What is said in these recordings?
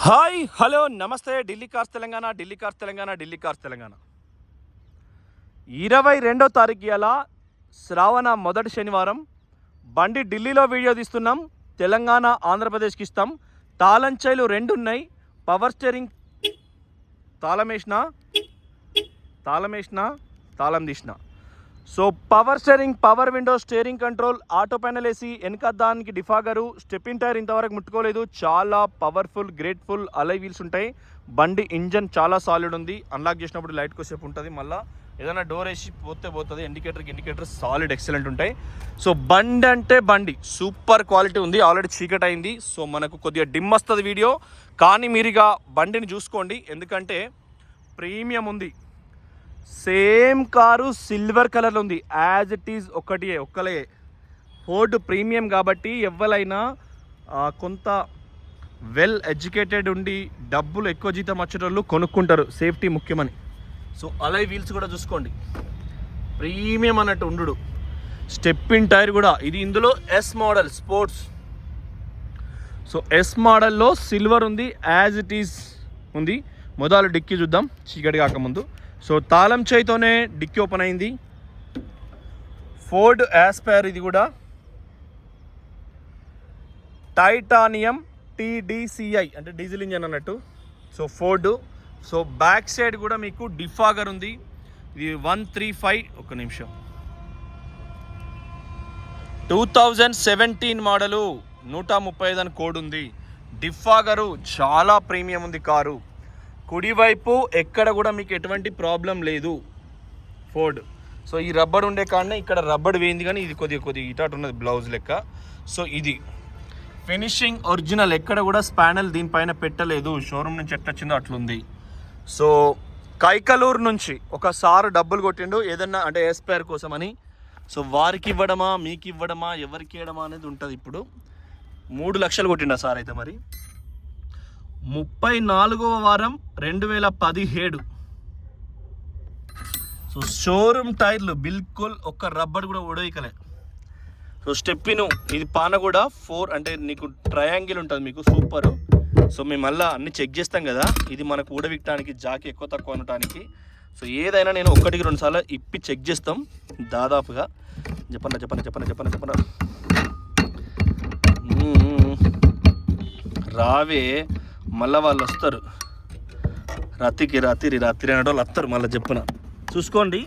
Hi hello నమస్తే. Delhi cars Telangana, Delhi cars Telangana, Delhi cars Telangana. 22వ తారీఖు ఇలా శ్రావణ మొదటి శనివారం. బండి ఢిల్లీలో వీడియో తీస్తున్నాం. తెలంగాణ ఆంధ్రప్రదేశ్కి ఇస్తాం. తాళం చైలు 2 ఉన్నాయి. పవర్ స్టీరింగ్ తాళం తీసిన. So power steering, power window, steering control, auto panel AC, వెనక దానికి డిఫాగరు, స్టెప్పింగ్ టైర్ ఇంతవరకు ముట్టుకోలేదు. చాలా పవర్ఫుల్, గ్రేట్ఫుల్ అలై వీల్స్ ఉంటాయి. బండి ఇంజన్ చాలా సాలిడ్ ఉంది. అన్లాక్ చేసినప్పుడు లైట్ కొద్దిసేపు ఉంటుంది. మళ్ళీ ఏదైనా డోర్ వేసి పోతుంది. ఇండికేటర్ సాలిడ్ ఎక్సలెంట్ ఉంటాయి. సో బండి అంటే బండి సూపర్ క్వాలిటీ ఉంది. ఆల్రెడీ చీకటి అయింది. సో మనకు కొద్దిగా డిమ్ వస్తుంది వీడియో, కానీ మీరుగా బండిని చూసుకోండి. ఎందుకంటే ప్రీమియం ఉంది. సేమ్ కారు సిల్వర్ కలర్లో ఉంది. యాజ్ ఇట్ ఈజ్ ఒక్కలే ఫోర్డ్ ప్రీమియం కాబట్టి ఎవరైనా కొంత వెల్ ఎడ్యుకేటెడ్ ఉండి డబ్బులు ఎక్కువ జీతం వచ్చేటోళ్ళు కొనుక్కుంటారు. సేఫ్టీ ముఖ్యమని. సో అలై వీల్స్ కూడా చూసుకోండి. ప్రీమియం అన్నట్టు ఉండు. స్టెప్పింగ్ టైర్ కూడా ఇది ఇందులో S model sports. So S మోడల్లో సిల్వర్ ఉంది. యాజ్ ఇట్ ఈజ్ ఉంది. మొదలు డిక్కీ చూద్దాం చీకటి కాకముందు. సో తాళం చేయితోనే డిక్కీ ఓపెన్ అయింది. ఫోర్డ్ యాస్పైర్ ఇది కూడా టైటానియం TDCI అంటే డీజిల్ ఇంజన్ అన్నట్టు. So Ford. So back side కూడా మీకు డిఫాగర్ ఉంది. ఇది 135 ఒక్క నిమిషం 2017 మోడలు 135 అని కోడ్ ఉంది. డిఫాగరు చాలా ప్రీమియం ఉంది కారు. కుడివైపు ఎక్కడ కూడా మీకు ఎటువంటి ప్రాబ్లం లేదు ఫోర్డ్. సో ఈ రబ్బర్ ఉండే కాడనే ఇక్కడ రబ్బర్ వేయింది, కానీ ఇది కొద్దిగా ఇటాటు ఉన్నది బ్లౌజ్ లెక్క. సో ఇది ఫినిషింగ్ ఒరిజినల్. ఎక్కడ కూడా స్పానల్ దీనిపైన పెట్టలేదు. షోరూమ్ నుంచి ఎట్లా వచ్చిందో అట్లుంది. సో కైకలూరు నుంచి ఒకసారి డబ్బులు కొట్టిండు ఏదన్నా అంటే ఎస్పైర్ కోసం అని. సో వారికి ఇవ్వడమా మీకు ఇవ్వడమా ఎవరికి ఇవ్వడమా అనేది ఉంటుంది. ఇప్పుడు 3 లక్షలు కొట్టిండు ఆ సార్ అయితే. మరి 34వ వారం 2017. సో షోరూమ్ టైర్లు బిల్కుల్ ఒక్క రబ్బర్ కూడా ఉడవికలే. సో స్టెప్పిను ఇది పాన కూడా 4 అంటే నీకు ట్రయాంగిల్ ఉంటుంది మీకు సూపర్. సో మేము మళ్ళీ అన్ని చెక్ చేస్తాం కదా. ఇది మనకు ఊడవిక్కడానికి జాకి ఎక్కువ తక్కువ అనడానికి. సో ఏదైనా నేను 1-2 సార్లు ఇప్పి చెక్ చేస్తాం దాదాపుగా. చెప్పన్నా రావే మళ్ళీ వాళ్ళు వస్తారు. రాత్రి అనే వాళ్ళు వస్తారు మళ్ళీ చెప్పిన చూసుకోండి.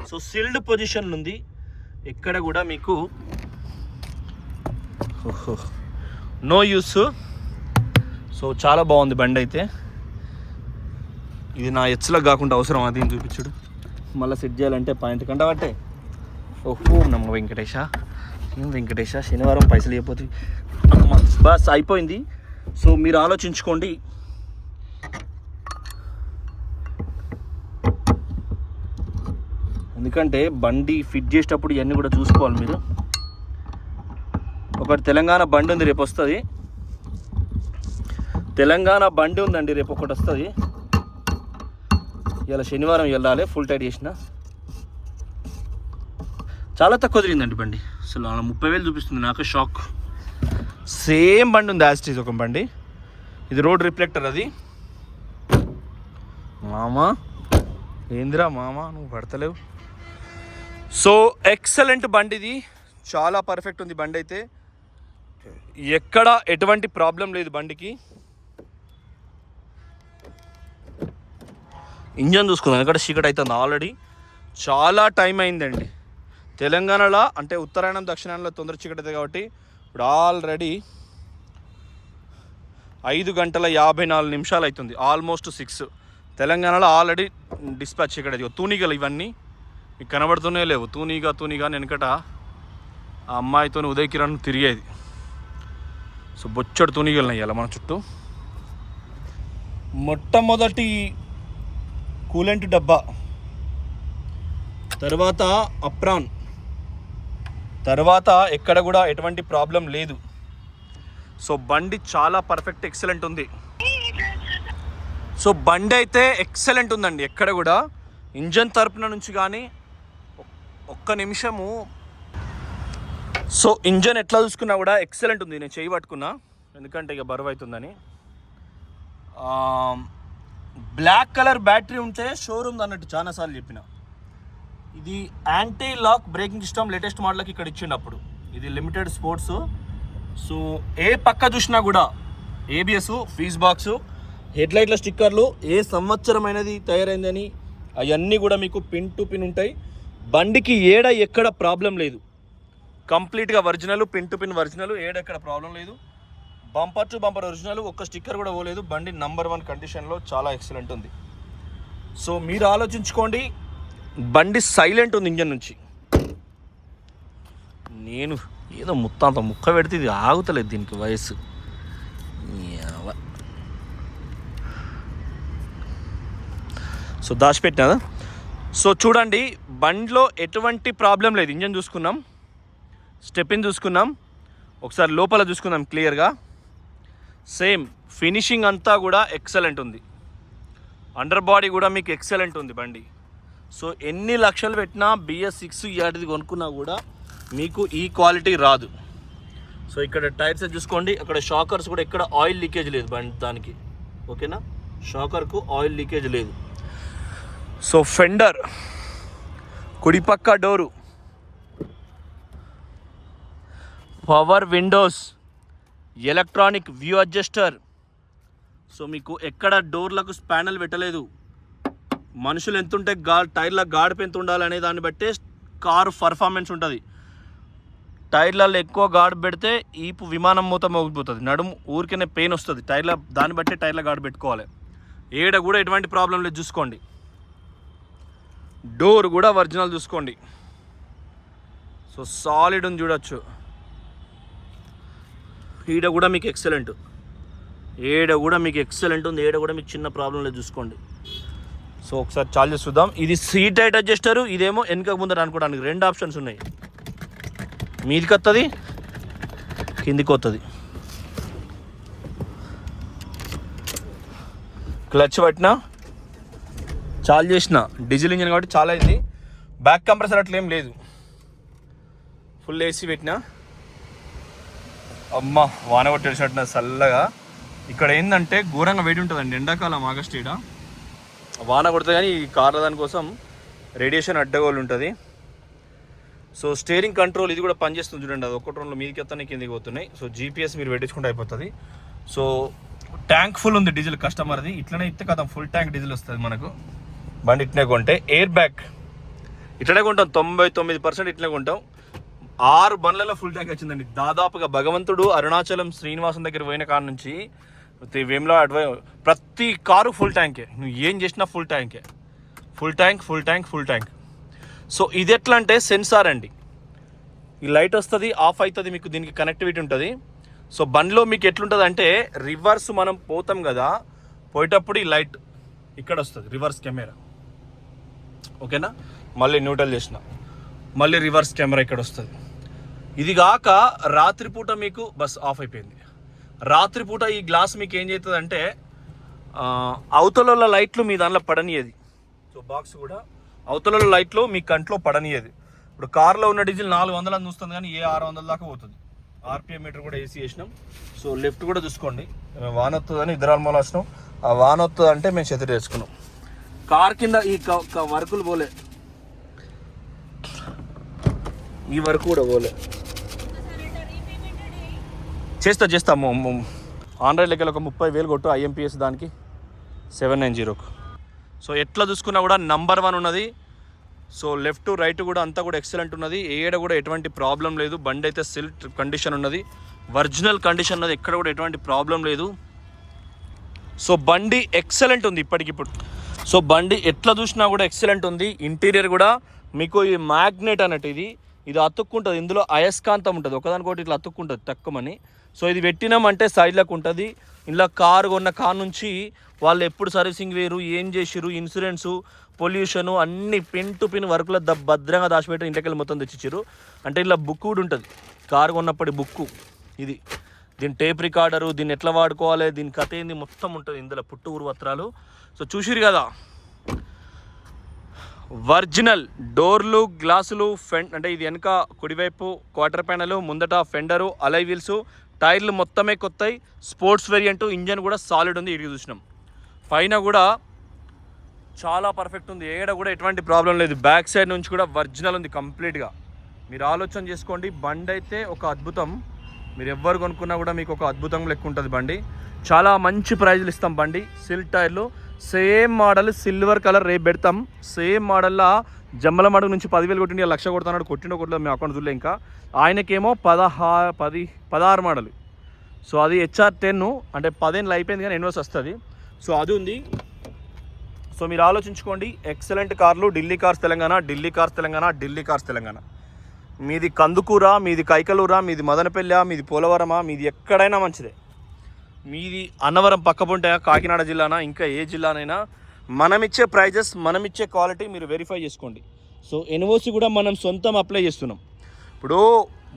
సో సీల్డ్ పొజిషన్ ఉంది. ఎక్కడ కూడా మీకు నో యూస్. సో చాలా బాగుంది బండి అయితే. ఇది నా ఎచ్చులకు కాకుండా అవసరం అది చూపించుడు. మళ్ళీ సెట్ చేయాలంటే పాయింట్ కంటే నమ్మ వెంకటేశ శనివారం పైసలు అయిపోతుంది. బస్ అయిపోయింది. సో మీరు ఆలోచించుకోండి. ఎందుకంటే బండి ఫిట్ చేసేటప్పుడు ఇవన్నీ కూడా చూసుకోవాలి మీరు. ఒకటి తెలంగాణ బండి ఉంది, రేపు వస్తుంది. తెలంగాణ బండి ఉందండి, రేపు ఒకటి వస్తుంది. ఇలా శనివారం వెళ్ళాలి. ఫుల్ టైట్ చేసిన చాలా తక్కువ తిరిగిందండి బండి. అసలు 30,000 చూపిస్తుంది. నాకు షాక్. సేమ్ బండి ఉంది యాజ్ ఇట్ ఈజ్ ఒక బండి. ఇది రోడ్ రిఫ్లెక్టర్. అది మామా ఏందిరా మామా నువ్వు పడతలేవు. సో ఎక్సలెంట్ బండి ఇది. చాలా పర్ఫెక్ట్ ఉంది బండి అయితే. ఎక్కడ ఎటువంటి ప్రాబ్లం లేదు బండికి. ఇంజన్ చూసుకుందాం. ఎక్కడ చీకటి అవుతుంది ఆల్రెడీ. చాలా టైం అయిందండి. తెలంగాణలో అంటే ఉత్తరాయణం దక్షిణాయనంలో తొందర చీకటి అవుతుంది కాబట్టి ఇప్పుడు ఆల్రెడీ 5:54 అవుతుంది. ఆల్మోస్ట్ 6. తెలంగాణలో ఆల్రెడీ డిస్పాచ్ చీకటి అవుతుంది. తూనిగలు ఇవన్నీ మీకు కనబడుతూనే లేవు. తూనిగా వెనకట ఆ అమ్మాయితో ఉదయ్ కిరణ్ తిరిగేది. సో బొచ్చడు తూనిగలు అయ్యాలి మన చుట్టూ. మొట్టమొదటి కూలెంట్ డబ్బా, తర్వాత అప్రాన్, తర్వాత ఎక్కడ కూడా ఎటువంటి ప్రాబ్లం లేదు. సో బండి చాలా పర్ఫెక్ట్ ఎక్సలెంట్ ఉంది. సో బండి అయితే ఎక్సలెంట్ ఉందండి. ఎక్కడ కూడా ఇంజన్ తరపున నుంచి కానీ ఒక్క నిమిషము. సో ఇంజన్ ఎట్లా చూసుకున్నా కూడా ఎక్సలెంట్ ఉంది. నేను చేయి పట్టుకున్నా ఎందుకంటే ఇక బరువు అవుతుందని. బ్లాక్ కలర్ బ్యాటరీ ఉంటే షోరూమ్ అన్నట్టు చాలాసార్లు చెప్పిన. ఇది anti lock braking system latest మోడల్కి ఇక్కడ ఇచ్చిండు అప్పుడు. ఇది లిమిటెడ్ స్పోర్ట్స్. సో ఏ పక్క చూసినా కూడా ఏబిఎస్, ఫీజ్ బాక్సు, హెడ్లైట్ల స్టిక్కర్లు, ఏ సంవత్సరం అయినది తయారైందని అవన్నీ కూడా మీకు పిన్ టు పిన్ ఉంటాయి. బండికి ఎక్కడ ప్రాబ్లం లేదు. కంప్లీట్గా original, pin to pin original, ఎక్కడ ప్రాబ్లం లేదు. బంపర్ టు బంపర్ ఒరిజినల్, ఒక్క స్టిక్కర్ కూడా పోలేదు. బండి నంబర్ 1 కండిషన్లో చాలా ఎక్సలెంట్ ఉంది. సో మీరు ఆలోచించుకోండి, బండి సైలెంట్ ఉంది ఇంజన్ నుంచి. నేను ఏదో ముత్తంత ముక్క పెడితే ఇది ఆగుతలేదు దీనికి వయసు. సో దాచిపెట్టినా. సో చూడండి, బండిలో ఎటువంటి ప్రాబ్లం లేదు. ఇంజన్ చూసుకున్నాం, స్టెప్పిన్ చూసుకున్నాం, ఒకసారి లోపల చూసుకుందాం క్లియర్గా. సేమ్ ఫినిషింగ్ అంతా కూడా ఎక్సలెంట్ ఉంది. అండర్ బాడీ కూడా మీకు ఎక్సలెంట్ ఉంది బండి. సో ఎన్ని లక్షలు పెట్టినా BS6 ఇలాంటిది కొనుక్కున్నా కూడా మీకు ఈ క్వాలిటీ రాదు. సో ఇక్కడ టైర్స్ చూసుకోండి, అక్కడ షాకర్స్ కూడా ఎక్కడ ఆయిల్ లీకేజ్ లేదు బండి దానికి. ఓకేనా, షాకర్కు ఆయిల్ లీకేజ్ లేదు. సో ఫెండర్, కుడిపక్క door, power windows, electronic view adjuster. So మీకు ఎక్కడ డోర్లకు స్పానల్ పెట్టలేదు. మనుషులు ఎంతుంటే టైర్ల గాడిపు ఎంత ఉండాలనే దాన్ని బట్టే కారు పర్ఫార్మెన్స్ ఉంటుంది. టైర్లలో ఎక్కువ గాడి పెడితే ఈపు విమానం మూత మోగిపోతుంది, నడుము ఊరికనే పెయిన్ వస్తుంది. దాన్ని బట్టే టైర్ల గాడి పెట్టుకోవాలి. కూడా ఎటువంటి ప్రాబ్లం లేదు చూసుకోండి. డోర్ కూడా ఒరిజినల్ చూసుకోండి. సో సాలిడ్ ఉంది చూడొచ్చు. కూడా మీకు ఎక్సలెంట్, కూడా మీకు ఎక్సలెంట్ ఉంది. కూడా మీకు చిన్న ప్రాబ్లం లేదు చూసుకోండి. సో ఒకసారి చార్జెస్ చూద్దాం. ఇది సీట్ హైట్ అడ్జస్టరు, ఇదేమో వెనక ముందర అనుకోవడానికి 2 ఆప్షన్స్ ఉన్నాయి. మీదికి వస్తుంది, కిందికి వస్తుంది. క్లచ్ పట్టినా, చాలు చేసిన. డీజిల్ ఇంజిన్ కాబట్టి చాలా అయింది. బ్యాక్ కంప్రెసర్ అట్లా ఏం లేదు. ఫుల్ ఏసీ పెట్టినా. అమ్మ వాన కొట్టేసినట్టు చల్లగా. ఇక్కడ ఏంటంటే ఘోరంగా వేడి ఉంటుందండి ఎండాకాలం ఆగస్ట్. ఈడ వాన కొడుతుంది కానీ ఈ కార్ల దానికోసం రేడియేషన్ అడ్డగోలు ఉంటుంది. సో స్టీరింగ్ కంట్రోల్ ఇది కూడా పనిచేస్తుంది చూడండి. అది ఒకటి 2 మీదకి ఎత్తానే కిందికి పోతున్నాయి. సో GPS మీరు పెట్టించుకుంటే అయిపోతుంది. సో ట్యాంక్ ఫుల్ ఉంది డీజిల్ కస్టమర్ది. ఇట్లనే ఇస్తే కదా ఫుల్ ట్యాంక్ డీజిల్ వస్తుంది మనకు. బండి ఇట్లనే కొంటే ఎయిర్ బ్యాగ్ ఇట్లనే కొంటాం, 99% ఇట్లనే కొంటాం. 6 బండ్లలో ఫుల్ ట్యాంక్ వచ్చిందండి దాదాపుగా. భగవంతుడు అరుణాచలం శ్రీనివాసం దగ్గర పోయిన కాడ నుంచి వేమ్లా ప్రతి కారు ఫుల్ ట్యాంకే. నువ్వు ఏం చేసినా ఫుల్ ట్యాంకే. Full tank, full tank, full tank. So ఇది ఎట్లా అంటే సెన్సార్ అండి. ఈ లైట్ వస్తుంది, ఆఫ్ అవుతుంది, మీకు దీనికి కనెక్టివిటీ ఉంటుంది. సో బండిలో మీకు ఎట్లుంటుంది అంటే రివర్స్ మనం పోతాం కదా, పోయేటప్పుడు ఈ లైట్ ఇక్కడ వస్తుంది, రివర్స్ కెమెరా. ఓకేనా, మళ్ళీ న్యూట్రల్ చేసిన, మళ్ళీ రివర్స్ కెమెరా ఇక్కడ వస్తుంది. ఇది కాక రాత్రిపూట మీకు బస్ ఆఫ్ అయిపోయింది. రాత్రిపూట ఈ గ్లాస్ మీకు ఏం చేస్తుంది అంటే అవతల లైట్లు మీ దానిలో పడనియది. సో బాక్స్ కూడా అవతల లైట్లు మీ కంట్లో పడనియది. ఇప్పుడు కార్లో ఉన్న డీజిల్ 400 అని చూస్తుంది కానీ 600 దాకా పోతుంది. RPM మీటర్ కూడా ఏసీ చేసినాం. సో లెఫ్ట్ కూడా చూసుకోండి. వాన వస్తుందని ఇద్దరాల మూల వచ్చినాం. ఆ వాన వస్తుంది అంటే మేము చెత్త వేసుకున్నాం. కార్ కింద ఈ వర్కులు పోలే, ఈ వర్క్ కూడా పోలే. చేస్తాము. ఆండ్రాయిడ్ లెక్కలు ఒక 30,000 కొట్టు IMPS దానికి 790కు. సో ఎట్లా చూసుకున్నా కూడా నంబర్ 1 ఉన్నది. సో లెఫ్ట్ రైట్ కూడా అంతా కూడా ఎక్సలెంట్ ఉన్నది. కూడా ఎటువంటి ప్రాబ్లం లేదు. బండి అయితే సిల్ట్ కండిషన్ ఉన్నది, ఒరిజినల్ కండిషన్ ఉన్నది. ఎక్కడ కూడా ఎటువంటి ప్రాబ్లం లేదు. సో బండి ఎక్సలెంట్ ఉంది ఇప్పటికిప్పుడు. సో బండి ఎట్లా చూసినా కూడా ఎక్సలెంట్ ఉంది. ఇంటీరియర్ కూడా మీకు ఈ మ్యాగ్నెట్ అన్నట్టు ఇది అతుక్కుంటుంది. ఇందులో అయస్కాంతం ఉంటుంది, ఒకదానికొకటి ఇట్లా అతుక్కుంటుంది తక్కువని. సో ఇది పెట్టినామంటే సైడ్లకు ఉంటుంది. ఇలా కారు కొన్న కార్ నుంచి వాళ్ళు ఎప్పుడు సర్వీసింగ్ వేరు, ఏం చేసిరు, ఇన్సూరెన్సు, పొల్యూషను అన్ని పిన్ టు పిన్ వర్క్లో భద్రంగా దాచిపెట్టి ఇంటికెళ్ళి మొత్తం తెచ్చిచ్చారు. అంటే ఇలా బుక్ కూడా ఉంటుంది, కారు కొన్నప్పటి బుక్కు. ఇది దీని టేప్ రికార్డరు, దీన్ని ఎట్లా వాడుకోవాలి, దీని కథ ఏంది మొత్తం ఉంటుంది ఇందులో, పుట్టు ఊరుపత్రాలు. సో చూసిరు కదా, ఒరిజినల్ డోర్లు, గ్లాసులు, అంటే ఇది వెనక కుడివైపు క్వార్టర్ ప్యానల్, ముందట ఫెండరు, అలై వీల్స్, టైర్లు మొత్తమే కొత్తవి, స్పోర్ట్స్ వేరియంట్, ఇంజన్ కూడా సాలిడ్ ఉంది. ఇటు చూసినాం, పైన కూడా చాలా పర్ఫెక్ట్ ఉంది, ఏడ కూడా ఎటువంటి ప్రాబ్లం లేదు. బ్యాక్ సైడ్ నుంచి కూడా ఒరిజినల్ ఉంది కంప్లీట్గా. మీరు ఆలోచన చేసుకోండి, బండి అయితే ఒక అద్భుతం. మీరు ఎవ్వరు కొనుక్కున్నా కూడా మీకు ఒక అద్భుతం లెక్క ఉంటుంది బండి. చాలా మంచి ప్రైజ్లు ఇస్తాం బండి. సిల్క్ టైర్లు సేమ్ మోడల్, సిల్వర్ కలర్ రేపు పెడతాం. సేమ్ మోడల్లా జమ్మల మడుగు నుంచి 10,000 కొట్టిండి, 1,00,000 కొడుతున్నాడు. కొట్టిండో మీ అకౌంట్ చూడలే ఇంకా. ఆయనకేమో 16 మోడల్. సో అది HR10, అంటే 10 ఏళ్ళు అయిపోయింది కానీ ఎన్వర్స్ వస్తుంది. సో అది ఉంది. సో మీరు ఆలోచించుకోండి, ఎక్సలెంట్ కార్లు. Delhi cars Telangana, Delhi cars Telangana, Delhi cars Telangana. మీది కందుకూరా, మీది కైకలూరా, మీది మదనపల్లె, మీది పోలవరమా, మీది ఎక్కడైనా మంచిదే. మీది అన్నవరం పక్కపుంటే కాకినాడ జిల్లానా, ఇంకా ఏ జిల్లానైనా, మనమిచ్చే ప్రైజెస్, మనమిచ్చే క్వాలిటీ మీరు వెరిఫై చేసుకోండి. సో ఎన్ఓసి కూడా మనం సొంతం అప్లై చేస్తున్నాం. ఇప్పుడు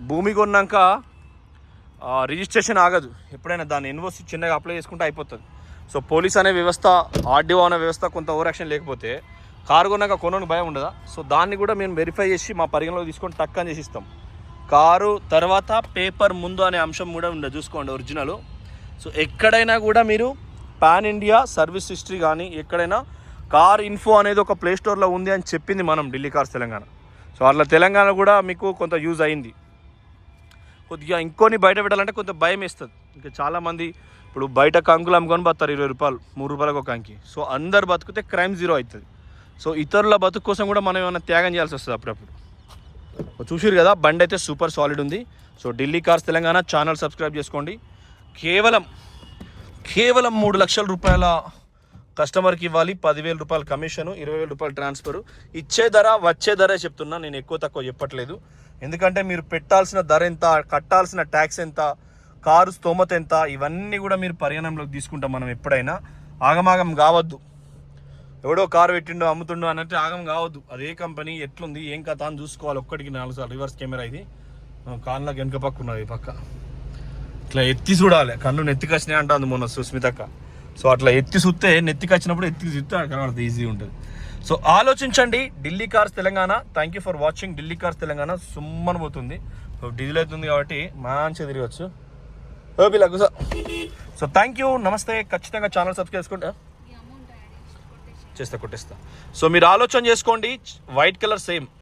భూమి కొన్నాక రిజిస్ట్రేషన్ ఆగదు, ఎప్పుడైనా దాన్ని ఎన్ఓసి చిన్నగా అప్లై చేసుకుంటే అయిపోతుంది. సో పోలీస్ అనే వ్యవస్థ, ఆర్డీఓ అనే వ్యవస్థ కొంత ఓవర్ యాక్షన్ లేకపోతే కారు కొన్నాక కొనడానికి భయం ఉండదా? సో దాన్ని కూడా మేము వెరిఫై చేసి మా పరిగణలో తీసుకొని టక్కని చేసి ఇస్తాం. కారు తర్వాత పేపర్ ముందు అనే అంశం కూడా ఉండదు, చూసుకోండి ఒరిజినల్. సో ఎక్కడైనా కూడా మీరు పాన్ ఇండియా సర్వీస్ హిస్టరీ కానీ ఎక్కడైనా కార్ ఇన్ఫో అనేది ఒక ప్లే స్టోర్లో ఉంది అని చెప్పింది మనం ఢిల్లీ కార్స్ తెలంగాణ. సో అట్లా తెలంగాణ కూడా మీకు కొంత యూజ్ అయింది. కొద్దిగా ఇంకొని బయట పెట్టాలంటే కొంత భయం వేస్తుంది. ఇంకా చాలామంది ఇప్పుడు బయట కంకులు అమ్ముకొని బతారు 20 రూపాయలు, 3 రూపాయలకు ఒక కంకి. సో అందరు బతుకుతే క్రైమ్ జీరో అవుతుంది. సో ఇతరుల బతుకు కోసం కూడా మనం ఏమైనా త్యాగం చేయాల్సి వస్తుంది అప్పుడప్పుడు. చూసిరు కదా, బండి అయితే సూపర్ సాలిడ్ ఉంది. So Delhi cars Telangana channel subscribe చేసుకోండి. కేవలం 3 లక్షల రూపాయల కస్టమర్కి ఇవ్వాలి, 10,000 రూపాయల కమిషను, 20,000 రూపాయల ట్రాన్స్ఫరు. ఇచ్చే ధర వచ్చే ధరే చెప్తున్నా, నేను ఎక్కువ తక్కువ చెప్పట్లేదు. ఎందుకంటే మీరు పెట్టాల్సిన ధర ఎంత, కట్టాల్సిన ట్యాక్స్ ఎంత, కారు స్తోమత ఎంత, ఇవన్నీ కూడా మీరు పరిగణనలోకి తీసుకుంటాం. మనం ఎప్పుడైనా ఆగమాగం కావద్దు. ఎవడో కారు పెట్టిండో అమ్ముతుండో అన్నట్టు ఆగం కావద్దు. అదే కంపెనీ ఎట్లుంది ఏం కథ అని చూసుకోవాలి. ఒక్కటికి 4 సార్లు రివర్స్ కెమెరా, ఇది కాళ్ళకి వెనుక పక్క ఉన్నది పక్క, ఇట్లా ఎత్తి చూడాలి. కళ్ళు నెత్తికి వచ్చినాయి అంటుంది మొన్న సుస్మితక్క. సో అట్లా ఎత్తి చూస్తే, నెత్తికి వచ్చినప్పుడు ఎత్తికి చూస్తే కనబడుతుంది, ఈజీ ఉంటుంది. సో ఆలోచించండి. Delhi cars Telangana. Thank you for watching. Delhi cars Telangana సుమ్మని పోతుంది. సో డీజిల్ అవుతుంది కాబట్టి మంచిగా తిరగచ్చు. ఓపిలా కూసా. సో థ్యాంక్ యూ, నమస్తే. ఖచ్చితంగా ఛానల్ సబ్స్క్రైబ్ చేసుకుంటా, కొట్టేస్తా. సో మీరు ఆలోచన చేసుకోండి, వైట్ కలర్ సేమ్